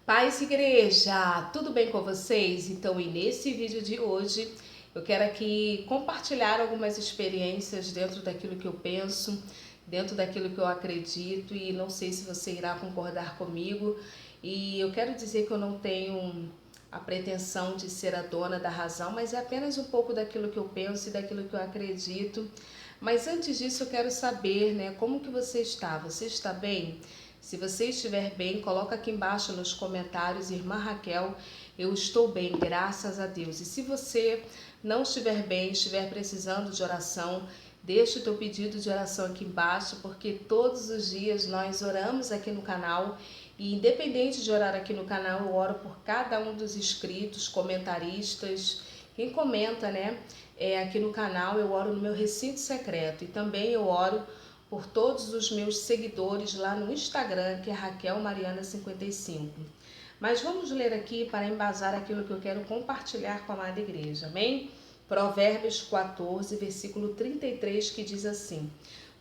Paz Igreja, tudo bem com vocês? Então, e nesse vídeo de hoje, eu quero aqui compartilhar algumas experiências dentro daquilo que eu penso, dentro daquilo que eu acredito, e não sei se você irá concordar comigo. E eu quero dizer que eu não tenho a pretensão de ser a dona da razão, mas é apenas um pouco daquilo que eu penso e daquilo que eu acredito. Mas antes disso, eu quero saber, né, como que você está? Você está bem? Se você estiver bem, coloca aqui embaixo nos comentários, irmã Raquel, eu estou bem, graças a Deus. E se você não estiver bem, estiver precisando de oração, deixa o teu pedido de oração aqui embaixo, porque todos os dias nós oramos aqui no canal. E independente de orar aqui no canal, eu oro por cada um dos inscritos, comentaristas, quem comenta, né? Aqui no canal, eu oro no meu recinto secreto. E também eu oro por todos os meus seguidores lá no Instagram, que é Raquel Mariana 55. Mas vamos ler aqui para embasar aquilo que eu quero compartilhar com a amada igreja, amém? Provérbios 14, versículo 33, que diz assim: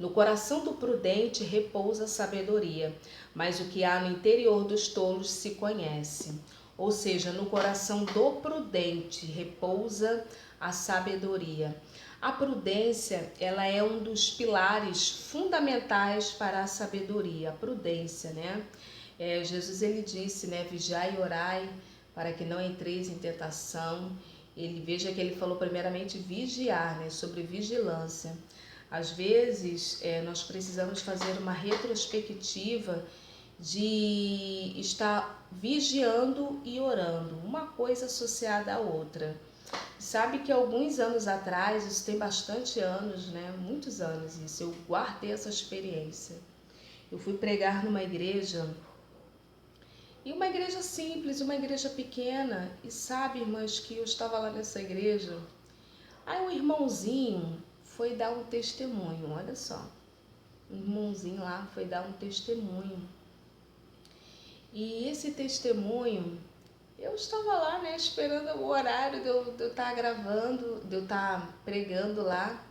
No coração do prudente repousa a sabedoria, mas o que há no interior dos tolos se conhece. Ou seja, no coração do prudente repousa a sabedoria. A prudência, ela é um dos pilares fundamentais para a sabedoria, a prudência, né? Jesus, ele disse, né, vigiai e orai para que não entreis em tentação. Veja que ele falou primeiramente vigiar, né, sobre vigilância. Às vezes, nós precisamos fazer uma retrospectiva de estar vigiando e orando, uma coisa associada à outra. Sabe que alguns anos atrás, isso tem bastante anos, né? Muitos anos isso, eu guardei essa experiência. Eu fui pregar numa igreja, e uma igreja simples, uma igreja pequena, e sabe, irmãs, que eu estava lá nessa igreja, aí um irmãozinho foi dar um testemunho, olha só. Um irmãozinho lá foi dar um testemunho. E esse testemunho, eu estava lá, né, esperando o horário de eu estar gravando, de eu estar pregando lá.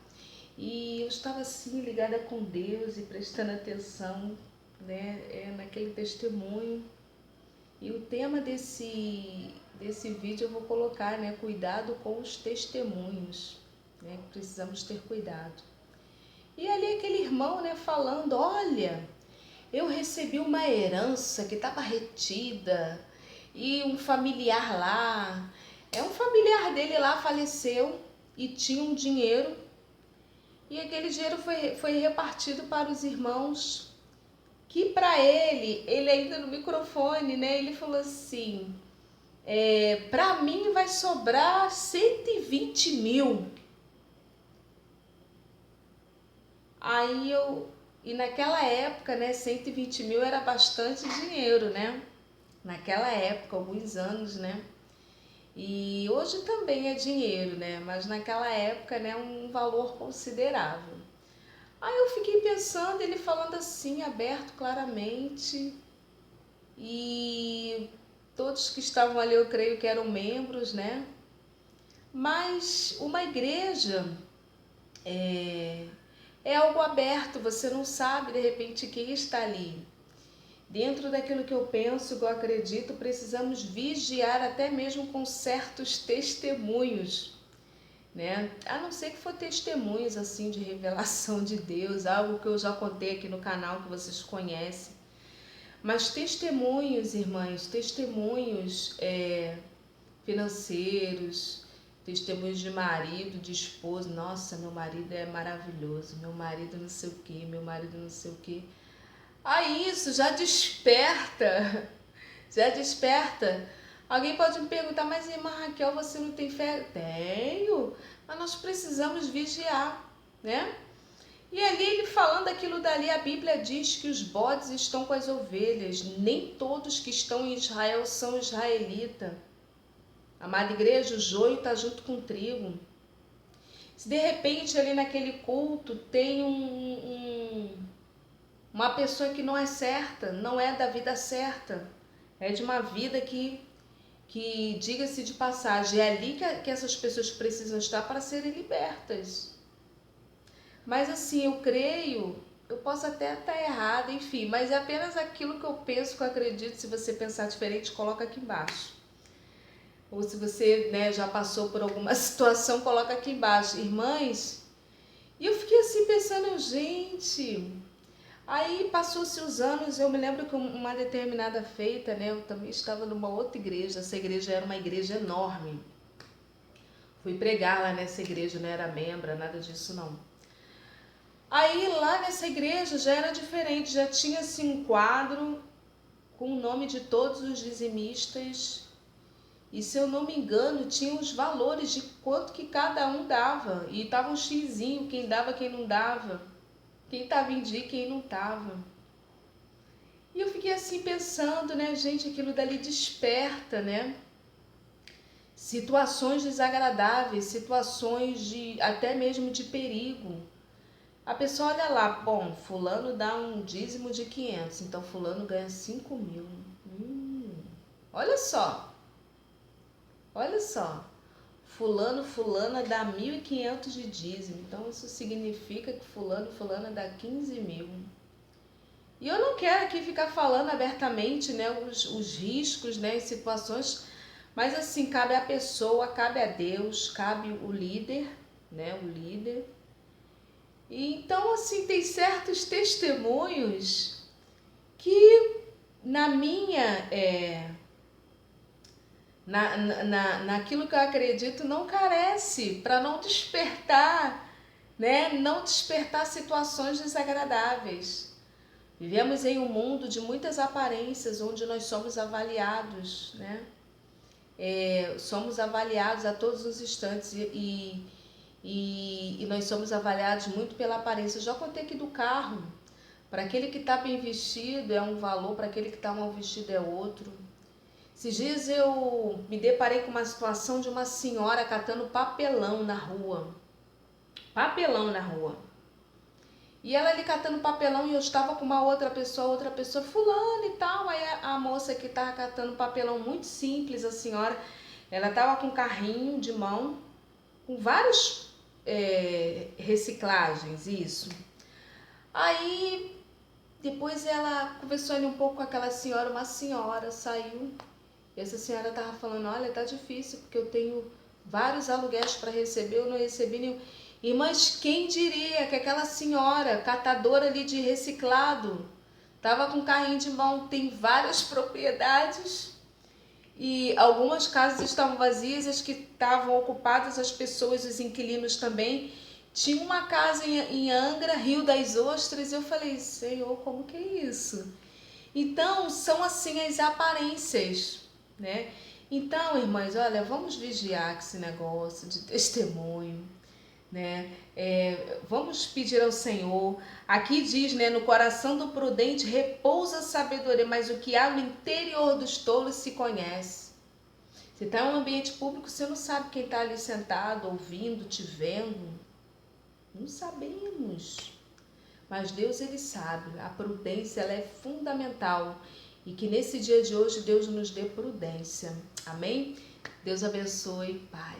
E eu estava assim, ligada com Deus e prestando atenção, né, naquele testemunho. E o tema desse vídeo eu vou colocar, né, cuidado com os testemunhos, né, precisamos ter cuidado. E ali aquele irmão, né, falando, olha, eu recebi uma herança que estava retida e um familiar lá, um familiar dele lá faleceu e tinha um dinheiro e aquele dinheiro foi repartido para os irmãos, que para ele ainda no microfone, né, ele falou assim, para mim vai sobrar 120 mil. E naquela época, né, 120 mil era bastante dinheiro, né? Naquela época, alguns anos, né? E hoje também é dinheiro, né? Mas naquela época, né, um valor considerável. Aí eu fiquei pensando, ele falando assim, aberto, claramente, e todos que estavam ali, eu creio que eram membros, né? Mas uma igreja é algo aberto, você não sabe de repente quem está ali. Dentro daquilo que eu penso, que eu acredito, precisamos vigiar até mesmo com certos testemunhos, né? A não ser que for testemunhos assim de revelação de Deus, algo que eu já contei aqui no canal que vocês conhecem. Mas testemunhos, irmãs, testemunhos financeiros, testemunhos de marido, de esposo. Nossa, meu marido é maravilhoso, meu marido não sei o que, meu marido não sei o que. Aí isso já desperta, já desperta. Alguém pode me perguntar, mas irmã Raquel, você não tem fé? Tenho, mas nós precisamos vigiar, né? E ali ele falando aquilo dali, a Bíblia diz que os bodes estão com as ovelhas, nem todos que estão em Israel são israelitas. Amada igreja, o joio está junto com o trigo. Se de repente ali naquele culto tem uma pessoa que não é certa, não é da vida certa, é de uma vida que diga-se de passagem, é ali que essas pessoas precisam estar para serem libertas. Mas assim, eu creio eu posso até estar errada, enfim, mas é apenas aquilo que eu penso, que eu acredito. Se você pensar diferente, coloca aqui embaixo. Ou se você, né, já passou por alguma situação, coloca aqui embaixo. Irmãs, e eu fiquei assim pensando, gente... Aí passou-se os anos, eu me lembro que uma determinada feita, né, eu também estava numa outra igreja. Essa igreja era uma igreja enorme. Fui pregar lá nessa igreja, não era membra, nada disso não. Aí lá nessa igreja já era diferente, já tinha assim um quadro com o nome de todos os dizimistas. E se eu não me engano, tinha os valores de quanto que cada um dava. E tava um xizinho, quem dava, quem não dava. Quem estava em dia e quem não estava. E eu fiquei assim pensando, né, gente, aquilo dali desperta, né? Situações desagradáveis, situações de até mesmo de perigo. A pessoa olha lá, bom, fulano dá um dízimo de 500, então fulano ganha 5.000. Olha só, olha só. Fulana dá 1.500 de dízimo, então isso significa que fulana dá 15.000. E eu não quero aqui ficar falando abertamente, né, os riscos, né, as situações, mas assim, cabe à pessoa, cabe a Deus, cabe o líder, né, o líder. E então, assim, tem certos testemunhos que na minha, naquilo que eu acredito, não carece, para não despertar, né, não despertar situações desagradáveis. Vivemos em um mundo de muitas aparências, onde nós somos avaliados, né? Somos avaliados a todos os instantes e nós somos avaliados muito pela aparência. Eu já contei aqui do carro. Para aquele que está bem vestido é um valor, para aquele que está mal vestido é outro. Esses dias eu me deparei com uma situação de uma senhora catando papelão na rua. Papelão na rua. E ela ali catando papelão e eu estava com uma outra pessoa, fulano e tal. Aí a moça que estava catando papelão, muito simples, a senhora, ela estava com um carrinho de mão, com vários reciclagens, isso. Aí depois ela conversou ali um pouco com aquela senhora, uma senhora saiu. E essa senhora estava falando, olha, tá difícil porque eu tenho vários aluguéis para receber, eu não recebi nenhum. Mas quem diria que aquela senhora, catadora ali de reciclado, estava com carrinho de mão, tem várias propriedades e algumas casas estavam vazias, as que estavam ocupadas, as pessoas, os inquilinos também. Tinha uma casa em Angra, Rio das Ostras, e eu falei, Senhor, como que é isso? Então, são assim as aparências, né? Então, irmãs, olha, vamos vigiar esse negócio de testemunho, né? Vamos pedir ao Senhor. Aqui diz, né, no coração do prudente repousa a sabedoria, mas o que há no interior dos tolos se conhece. Você está em um ambiente público, você não sabe quem está ali sentado, ouvindo, te vendo. Não sabemos. Mas Deus, ele sabe. A prudência, ela é fundamental. E que nesse dia de hoje Deus nos dê prudência. Amém? Deus abençoe. Paz.